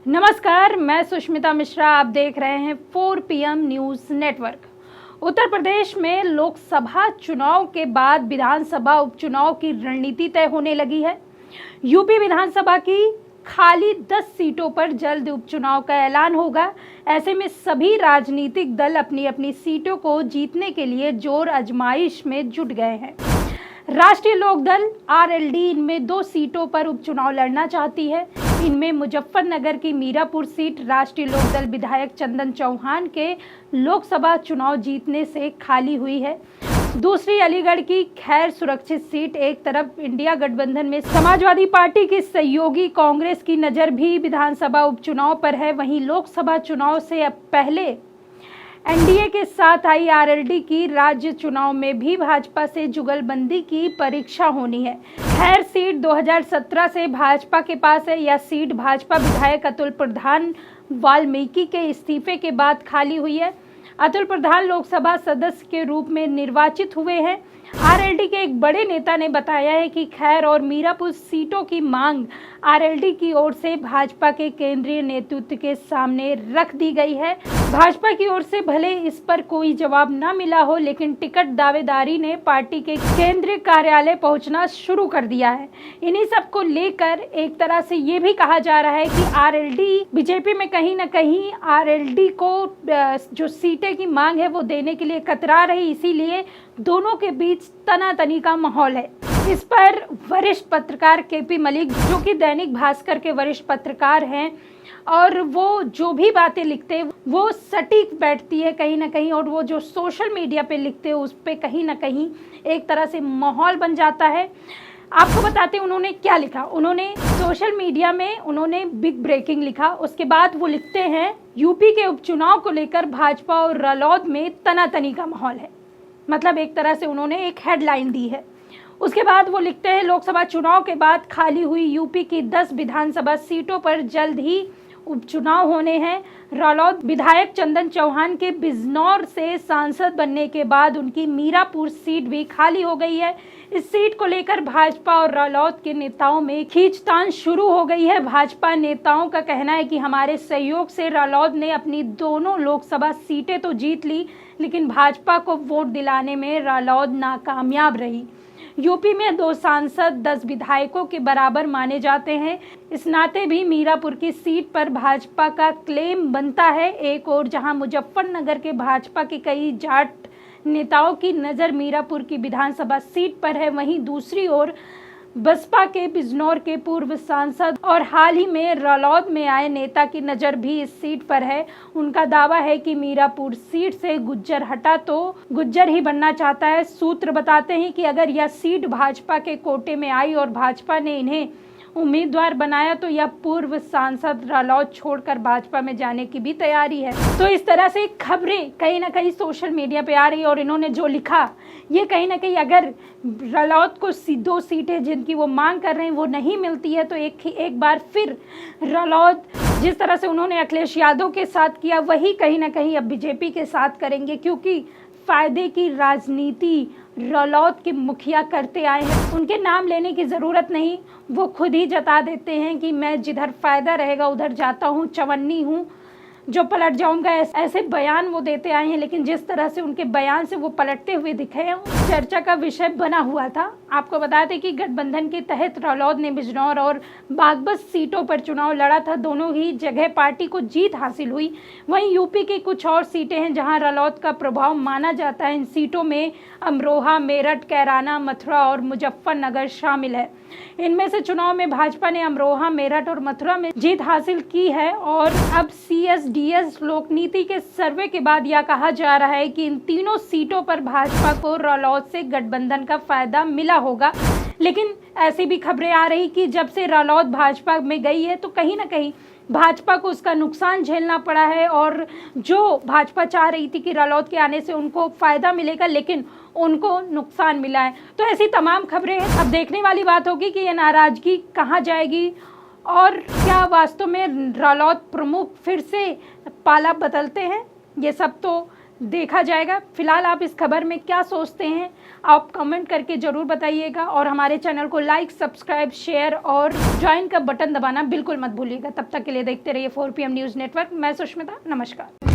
नमस्कार, मैं सुष्मिता मिश्रा। आप देख रहे हैं 4 PM news network. Uttar Pradesh में लोकसभा चुनाव के बाद विधानसभा उपचुनाव की रणनीति तय होने लगी है। यूपी विधानसभा की खाली 10 सीटों पर जल्द उपचुनाव का ऐलान होगा। ऐसे में सभी राजनीतिक दल अपनी अपनी सीटों को जीतने के लिए जोर आजमाइश में जुट गए हैं। राष्ट्रीय लोकदल आरएलडी इनमें 2 सीटों पर उपचुनाव लड़ना चाहती है। इनमें मुजफ्फरनगर की मीरापुर सीट राष्ट्रीय लोकदल विधायक चंदन चौहान के लोकसभा चुनाव जीतने से खाली हुई है। दूसरी अलीगढ़ की खैर सुरक्षित सीट। एक तरफ इंडिया गठबंधन में समाजवादी पार्टी की सहयोगी कांग्रेस की नज़र भी विधानसभा उपचुनाव पर है। वहीं लोकसभा चुनाव से अब पहले एनडीए के साथ आई आरएलडी की राज्य चुनाव में भी भाजपा से जुगलबंदी की परीक्षा होनी है। खैर सीट 2017 से भाजपा के पास है। यह सीट भाजपा विधायक अतुल प्रधान वाल्मीकि के इस्तीफे के बाद खाली हुई है। अतुल प्रधान लोकसभा सदस्य के रूप में निर्वाचित हुए हैं। आरएलडी के एक बड़े नेता ने बताया है कि खैर और मीरापुर सीटों की मांग आरएलडी की ओर से भाजपा के केंद्रीय नेतृत्व के सामने रख दी गई है। भाजपा की ओर से भले इस पर कोई जवाब न मिला हो, लेकिन टिकट दावेदारी ने पार्टी के केंद्रीय कार्यालय पहुंचना शुरू कर दिया है। इन्हीं सब को लेकर एक तरह से ये भी कहा जा रहा है कि आरएलडी बीजेपी में कहीं ना कहीं आरएलडी को जो सीटें की मांग है वो देने के लिए कतरा रही, इसीलिए दोनों के बीच तनातनी का माहौल है। इस पर वरिष्ठ पत्रकार केपी मलिक, जो कि दैनिक भास्कर के वरिष्ठ पत्रकार हैं, और वो जो भी बातें लिखते हैं वो सटीक बैठती है कहीं ना कहीं, और वो जो सोशल मीडिया पे लिखते हैं उस पे कहीं ना कहीं एक तरह से माहौल बन जाता है। आपको बताते हैं उन्होंने क्या लिखा। उन्होंने सोशल मीडिया में उन्होंने बिग ब्रेकिंग लिखा। उसके बाद वो लिखते हैं, यूपी के उपचुनाव को लेकर भाजपा और रालोद में तनातनी का माहौल है। मतलब एक तरह से उन्होंने एक हेडलाइन दी है। उसके बाद वो लिखते हैं, लोकसभा चुनाव के बाद खाली हुई यूपी की 10 विधानसभा सीटों पर जल्द ही उपचुनाव होने हैं। रालोद विधायक चंदन चौहान के बिजनौर से सांसद बनने के बाद उनकी मीरापुर सीट भी खाली हो गई है। इस सीट को लेकर भाजपा और रालोद के नेताओं में खींचतान शुरू हो गई है। भाजपा नेताओं का कहना है कि हमारे सहयोग से रालोद ने अपनी दोनों लोकसभा सीटें तो जीत ली, लेकिन भाजपा को वोट दिलाने में रालोद नाकामयाब रही। यूपी में 2 सांसद 10 विधायकों के बराबर माने जाते हैं। इस नाते भी मीरापुर की सीट पर भाजपा का क्लेम बनता है। एक और जहां मुजफ्फरनगर के भाजपा के कई जाट नेताओं की नज़र मीरापुर की विधानसभा सीट पर है, वहीं दूसरी ओर बसपा के बिजनौर के पूर्व सांसद और हाल ही में रालोद में आए नेता की नज़र भी इस सीट पर है। उनका दावा है कि मीरापुर सीट से गुज्जर हटा तो गुज्जर ही बनना चाहता है। सूत्र बताते हैं कि अगर यह सीट भाजपा के कोटे में आई और भाजपा ने इन्हें उम्मीदवार बनाया तो यह पूर्व सांसद रालोद छोड़कर भाजपा में जाने की भी तैयारी है। तो इस तरह से खबरें कहीं ना कहीं सोशल मीडिया पे आ रही, और इन्होंने जो लिखा ये कहीं ना कहीं अगर रालोद को 2 सीटें जिनकी वो मांग कर रहे हैं वो नहीं मिलती है तो एक बार फिर रालोद जिस तरह से उन्होंने अखिलेश यादव के साथ किया वही कहीं ना कहीं अब बीजेपी के साथ करेंगे, क्योंकि फायदे की राजनीति रालोद के मुखिया करते आए हैं। उनके नाम लेने की ज़रूरत नहीं, वो खुद ही जता देते हैं कि मैं जिधर फ़ायदा रहेगा उधर जाता हूँ, चवन्नी हूँ जो पलट जाऊंगा। ऐसे बयान वो देते आए हैं, लेकिन जिस तरह से उनके बयान से वो पलटते हुए दिखे हैं चर्चा का विषय बना हुआ था। आपको बता दें कि गठबंधन के तहत रालोद ने बिजनौर और बागपत सीटों पर चुनाव लड़ा था। दोनों ही जगह पार्टी को जीत हासिल हुई। वहीं यूपी की कुछ और सीटें हैं जहां रालोद का प्रभाव माना जाता है। इन सीटों में अमरोहा, मेरठ, कैराना, मथुरा और मुजफ्फरनगर शामिल है। इनमें से चुनाव में भाजपा ने अमरोहा, मेरठ और मथुरा में जीत हासिल की है, और अब CSDS लोकनीति के सर्वे के बाद यह कहा जा रहा है कि इन तीनों सीटों पर भाजपा को रालोद से गठबंधन का फायदा मिला होगा। लेकिन ऐसी भी खबरें आ रही कि जब से रालोद भाजपा में गई है तो कहीं ना कहीं भाजपा को उसका नुकसान झेलना पड़ा है, और जो भाजपा चाह रही थी कि रालोद के आने से उनको फ़ायदा मिलेगा, लेकिन उनको नुकसान मिला है। तो ऐसी तमाम खबरें हैं। अब देखने वाली बात होगी कि ये नाराज़गी कहाँ जाएगी, और क्या वास्तव में रालोद प्रमुख फिर से पाला बदलते हैं। ये सब तो देखा जाएगा। फिलहाल आप इस खबर में क्या सोचते हैं, आप कमेंट करके ज़रूर बताइएगा और हमारे चैनल को लाइक, सब्सक्राइब, शेयर और ज्वाइन का बटन दबाना बिल्कुल मत भूलिएगा। तब तक के लिए देखते रहिए 4 PM न्यूज़ नेटवर्क। मैं सुष्मिता, नमस्कार।